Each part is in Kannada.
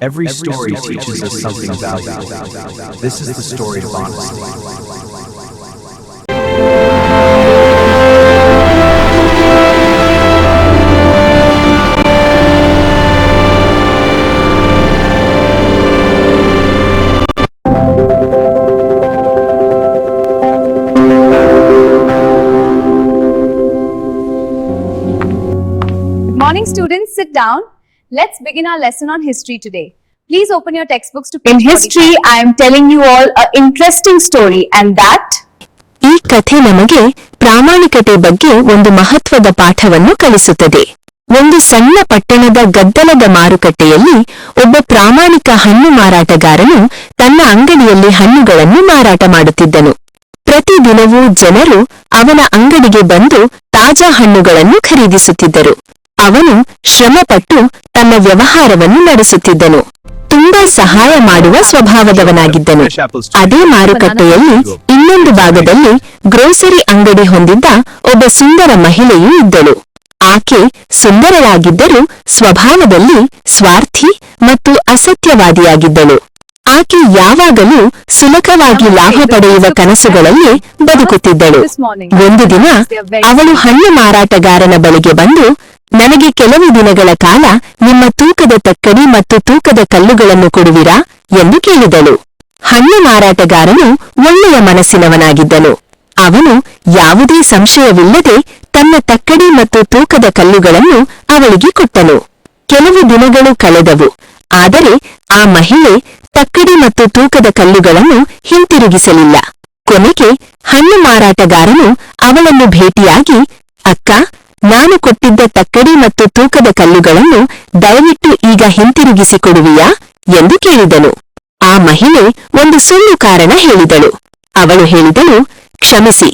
Every story teaches us something valuable. This is the story of honesty. Good morning, students. Sit down. Let's begin our lesson on history today. Please open your textbooks to page 45. In history, I am telling you all an interesting story, and that ಈ ಕಥೆ ನಮಗೆ ಪ್ರಾಮಾಣಿಕತೆ ಬಗ್ಗೆ ಒಂದು ಮಹತ್ವದ ಪಾಠವನ್ನು ಕಲಿಸುತ್ತದೆ. ಒಂದು ಸಣ್ಣ ಪಟ್ಟಣದ ಗದ್ದಲದ ಮಾರುಕಟ್ಟೆಯಲ್ಲಿ ಒಬ್ಬ ಪ್ರಾಮಾಣಿಕ ಹಣ್ಣು ಮಾರಾಟಗಾರನು ತನ್ನ ಅಂಗಡಿಯಲ್ಲಿ ಹಣ್ಣುಗಳನ್ನು ಮಾರಾಟ ಮಾಡುತ್ತಿದ್ದನು. ಪ್ರತಿದಿನವೂ ಜನರು ಅವನ ಅಂಗಡಿಗೆ ಬಂದು ತಾಜಾ ಹಣ್ಣುಗಳನ್ನು ಖರೀದಿಸುತ್ತಿದ್ದರು. ಅವನು ಶ್ರಮಪಟ್ಟು ತನ್ನ ವ್ಯವಹಾರವನ್ನು ನಡೆಸುತ್ತಿದ್ದನು. ತುಂಬಾ ಸಹಾಯ ಮಾಡುವ ಸ್ವಭಾವದವನಾಗಿದ್ದನು. ಅದೇ ಮಾರುಕಟ್ಟೆಯಲ್ಲಿ ಇನ್ನೊಂದು ಭಾಗದಲ್ಲಿ ಗ್ರೋಸರಿ ಅಂಗಡಿ ಹೊಂದಿದ್ದ ಒಬ್ಬ ಸುಂದರ ಮಹಿಳೆಯೂ ಇದ್ದಳು. ಆಕೆ ಸುಂದರಳಾಗಿದ್ದರೂ ಸ್ವಭಾವದಲ್ಲಿ ಸ್ವಾರ್ಥಿ ಮತ್ತು ಅಸತ್ಯವಾದಿಯಾಗಿದ್ದಳು. ಆಕೆ ಯಾವಾಗಲೂ ಸುಲಭವಾಗಿ ಲಾಭ ಪಡೆಯುವ ಕನಸುಗಳಲ್ಲಿ ಬದುಕುತ್ತಿದ್ದಳು. ಒಂದು ದಿನ ಅವಳು ಹಣ್ಣು ಮಾರಾಟಗಾರನ ಬಳಿಗೆ ಬಂದು, ನನಗೆ ಕೆಲವು ದಿನಗಳ ಕಾಲ ನಿಮ್ಮ ತೂಕದ ತಕ್ಕಡಿ ಮತ್ತು ತೂಕದ ಕಲ್ಲುಗಳನ್ನು ಕೊಡುವಿರಾ ಎಂದು ಕೇಳಿದಳು. ಹಣ್ಣು ಮಾರಾಟಗಾರನು ಒಳ್ಳೆಯ ಮನಸ್ಸಿನವನಾಗಿದ್ದನು. ಅವನು ಯಾವುದೇ ಸಂಶಯವಿಲ್ಲದೆ ತನ್ನ ತಕ್ಕಡಿ ಮತ್ತು ತೂಕದ ಕಲ್ಲುಗಳನ್ನು ಅವಳಿಗೆ ಕೊಟ್ಟನು. ಕೆಲವು ದಿನಗಳು ಕಳೆದವು. ಆದರೆ ಆ ಮಹಿಳೆ ತಕ್ಕಡಿ ಮತ್ತು ತೂಕದ ಕಲ್ಲುಗಳನ್ನು ಹಿಂತಿರುಗಿಸಲಿಲ್ಲ. ಕೊನೆಗೆ ಹಣ್ಣು ಮಾರಾಟಗಾರನು ಅವಳನ್ನು ಭೇಟಿಯಾಗಿ, ಅಕ್ಕ, ನಾನು ಕೊಟ್ಟಿದ್ದ ತಕ್ಕಡಿ ಮತ್ತು ತೂಕದ ಕಲ್ಲುಗಳನ್ನು ದಯವಿಟ್ಟು ಈಗ ಹಿಂತಿರುಗಿಸಿಕೊಡುವಿಯಾ ಎಂದು ಕೇಳಿದನು. ಆ ಮಹಿಳೆ ಒಂದು ಸುಳ್ಳು ಕಾರಣ ಹೇಳಿದಳು. ಅವಳು ಹೇಳಿದಳು, ಕ್ಷಮಿಸಿ,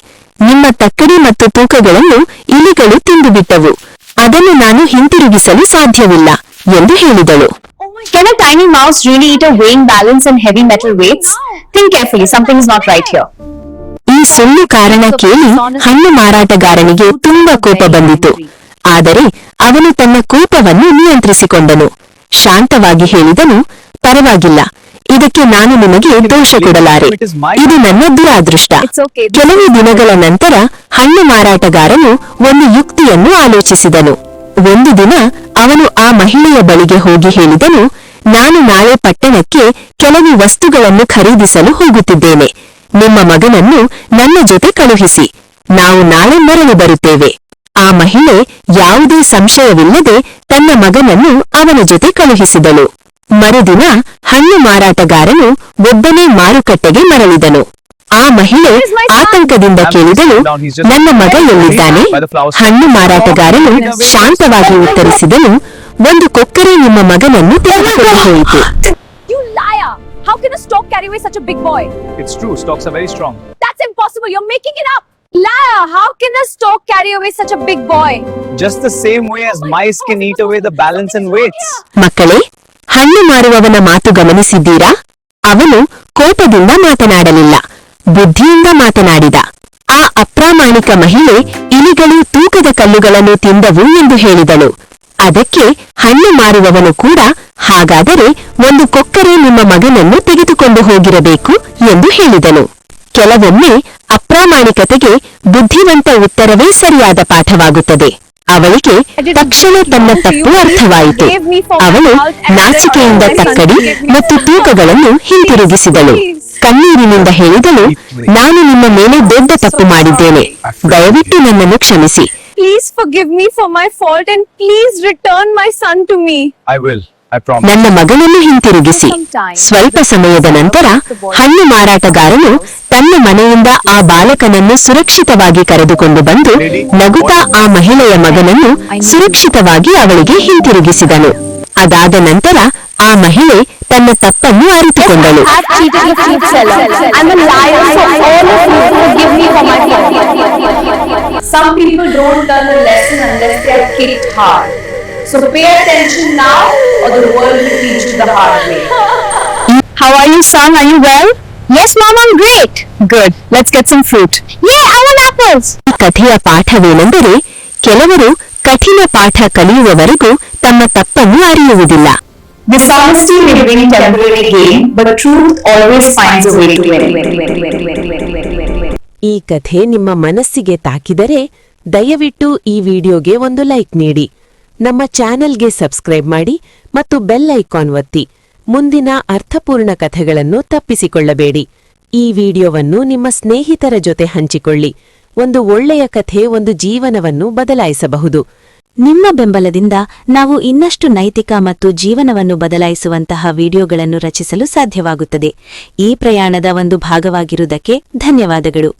ನಿಮ್ಮ ತಕ್ಕಡಿ ಮತ್ತು ತೂಕಗಳನ್ನು ಇಲಿಗಳು ತಿಂದುಬಿಟ್ಟವು. ಅದನ್ನು ನಾನು ಹಿಂತಿರುಗಿಸಲು ಸಾಧ್ಯವಿಲ್ಲ ಎಂದು ಹೇಳಿದಳು. Can a tiny mouse really eat a weighing balance and heavy metal weights? Think carefully, something is not right here. ಈ ಸುಳ್ಳು ಕಾರಣ ಕೇಳಿ ಹಣ್ಣು ಮಾರಾಟಗಾರನಿಗೆ ತುಂಬಾ ಕೋಪ ಬಂದಿತು. ಆದರೆ ಅವನು ತನ್ನ ಕೋಪವನ್ನು ನಿಯಂತ್ರಿಸಿಕೊಂಡನು. ಶಾಂತವಾಗಿ ಹೇಳಿದನು, ಪರವಾಗಿಲ್ಲ, ಇದಕ್ಕೆ ನಾನು ನಿಮಗೆ ದೋಷ ಕೊಡಲಾರೆ. ಇದು ನನ್ನ ದುರಾದೃಷ್ಟ. ಕೆಲವು ದಿನಗಳ ನಂತರ ಹಣ್ಣು ಮಾರಾಟಗಾರನು ಒಂದು ಯುಕ್ತಿಯನ್ನು ಆಲೋಚಿಸಿದನು. ಒಂದು ದಿನ ಅವನು ಆ ಮಹಿಳೆಯ ಬಳಿಗೆ ಹೋಗಿ ಹೇಳಿದನು, ನಾನು ನಾಳೆ ಪಟ್ಟಣಕ್ಕೆ ಕೆಲವು ವಸ್ತುಗಳನ್ನು ಖರೀದಿಸಲು ಹೋಗುತ್ತಿದ್ದೇನೆ. ನಿಮ್ಮ ಮಗನನ್ನು ನನ್ನ ಜೊತೆ ಕಳುಹಿಸಿ. ನಾವು ನಾಳೆ ಮರಳಿ ಬರುತ್ತೇವೆ. ಆ ಮಹಿಳೆ ಯಾವುದೇ ಸಂಶಯವಿಲ್ಲದೆ ತನ್ನ ಮಗನನ್ನು ಅವನ ಜೊತೆ ಕಳುಹಿಸಿದಳು. ಮರುದಿನ ಹಣ್ಣು ಮಾರಾಟಗಾರನು ಒಬ್ಬನೇ ಮಾರುಕಟ್ಟೆಗೆ ಮರಳಿದನು. ಆ ಮಹಿಳೆ ಆತಂಕದಿಂದ ಕೇಳಿದಳು, ನನ್ನ ಮಗ ಎಲ್ಲಿದ್ದಾನೆ? ಹಣ್ಣು ಮಾರಾಟಗಾರನು ಶಾಂತವಾಗಿ ಉತ್ತರಿಸಿದನು, ಒಂದು ಕೊಕ್ಕರೆ ನಿಮ್ಮ ಮಗನನ್ನು ತೆಗೆದುಕೊಂಡು ಹೋಯಿತು. You liar! How can a stork carry away such a big boy? It's true, storks are very strong. That's impossible. You're making it up. Liar! How can a stork carry away such a big boy? Just the same way as mice can eat away the balance and weights. ಮಕ್ಕಳೇ, ಹಣ್ಣು ಮಾರುವವನ ಮಾತು ಗಮನಿಸಿದ್ದೀರಾ? ಅವನು ಕೋಪದಿಂದ ಮಾತನಾಡಲಿಲ್ಲ, ಬುದ್ಧಿಯಿಂದ ಮಾತನಾಡಿದ. ಆ ಅಪ್ರಾಮಾಣಿಕ ಮಹಿಳೆ ಇಲಿಗಳು ತೂಕದ ಕಲ್ಲುಗಳನ್ನು ತಿಂದವು ಎಂದು ಹೇಳಿದಳು. ಅದಕ್ಕೆ ಹಣ್ಣು ಮಾರುವವನು ಕೂಡ, ಹಾಗಾದರೆ ಒಂದು ಕೊಕ್ಕರೆ ನಿಮ್ಮ ಮಗನನ್ನು ತೆಗೆದುಕೊಂಡು ಹೋಗಿರಬೇಕು ಎಂದು ಹೇಳಿದನು. ಕೆಲವೊಮ್ಮೆ ಅಪ್ರಾಮಾಣಿಕತೆಗೆ ಬುದ್ಧಿವಂತ ಉತ್ತರವೇ ಸರಿಯಾದ ಪಾಠವಾಗುತ್ತದೆ. ಅವಳಿಗೆ ತಕ್ಷಣ ತನ್ನ ತಪ್ಪು ಅರ್ಥವಾಯಿತು. ಅವಳು ನಾಚಿಕೆಯಿಂದ ತಕ್ಕಡಿ ಮತ್ತು ತೂಕಗಳನ್ನು ಹಿಂತಿರುಗಿಸಿದಳು. ಕಣ್ಣೀರಿನಿಂದ ಹೇಳಿದಳು, ನಾನು ನಿಮ್ಮ ಮೇಲೆ ದೊಡ್ಡ ತಪ್ಪು ಮಾಡಿದ್ದೇನೆ. ದಯವಿಟ್ಟು ನನ್ನನ್ನು ಕ್ಷಮಿಸಿ. Please forgive me for my fault and please return my son to me. I will. I promise. ನನ್ನ ಮಗನನ್ನು ಹಿಂತಿರುಗಿಸಿ. ಸ್ವಲ್ಪ ಸಮಯದ ನಂತರ ಹಣ್ಣು ಮಾರಾಟಗಾರನು ತನ್ನ ಮನೆಯಿಂದ ಆ ಬಾಲಕನನ್ನು ಸುರಕ್ಷಿತವಾಗಿ ಕರೆದುಕೊಂಡು ಬಂದು ನಗುತ್ತಾ ಆ ಮಹಿಳೆಯ ಮಗನನ್ನು ಸುರಕ್ಷಿತವಾಗಿ ಅವಳಿಗೆ ಹಿಂತಿರುಗಿಸಿದನು. ಅದಾದ ನಂತರ ಆ ಮಹಿಳೆ ತನ್ನ ತಪ್ಪನ್ನು ಅರಿತುಕೊಂಡಳು. Some people don't learn a lesson unless they are kicked hard. So pay attention now or the world will teach you the hard way. How are you, son? Are you well? Yes, Mom, I'm great. Good. Let's get some fruit. Yeah, I want apples. ಈ ಕಥೆಯ ಪಾಠವೇನೆಂದರೆ, ಕೆಲವರು ಕಠಿಣ ಪಾಠ ಕಲಿಯುವವರೆಗೂ ತಮ್ಮ ತಪ್ಪನ್ನು ಅರಿಯುವುದಿಲ್ಲ. Dishonesty may bring temporary gain, but truth always finds a way to win. ಈ ಕಥೆ ನಿಮ್ಮ ಮನಸ್ಸಿಗೆ ತಾಕಿದರೆ ದಯವಿಟ್ಟು ಈ ವಿಡಿಯೋಗೆ ಒಂದು ಲೈಕ್ ನೀಡಿ, ನಮ್ಮ ಚಾನೆಲ್ಗೆ ಸಬ್ಸ್ಕ್ರೈಬ್ ಮಾಡಿ ಮತ್ತು ಬೆಲ್ ಐಕಾನ್ ಒತ್ತಿ. ಮುಂದಿನ ಅರ್ಥಪೂರ್ಣ ಕಥೆಗಳನ್ನು ತಪ್ಪಿಸಿಕೊಳ್ಳಬೇಡಿ. ಈ ವಿಡಿಯೋವನ್ನು ನಿಮ್ಮ ಸ್ನೇಹಿತರ ಜೊತೆ ಹಂಚಿಕೊಳ್ಳಿ. ಒಂದು ಒಳ್ಳೆಯ ಕಥೆ ಒಂದು ಜೀವನವನ್ನು ಬದಲಾಯಿಸಬಹುದು. ನಿಮ್ಮ ಬೆಂಬಲದಿಂದ ನಾವು ಇನ್ನಷ್ಟು ನೈತಿಕ ಮತ್ತು ಜೀವನವನ್ನು ಬದಲಾಯಿಸುವಂತಹ ವಿಡಿಯೋಗಳನ್ನು ರಚಿಸಲು ಸಾಧ್ಯವಾಗುತ್ತದೆ. ಈ ಪ್ರಯಾಣದ ಒಂದು ಭಾಗವಾಗಿರುವುದಕ್ಕೆ ಧನ್ಯವಾದಗಳು.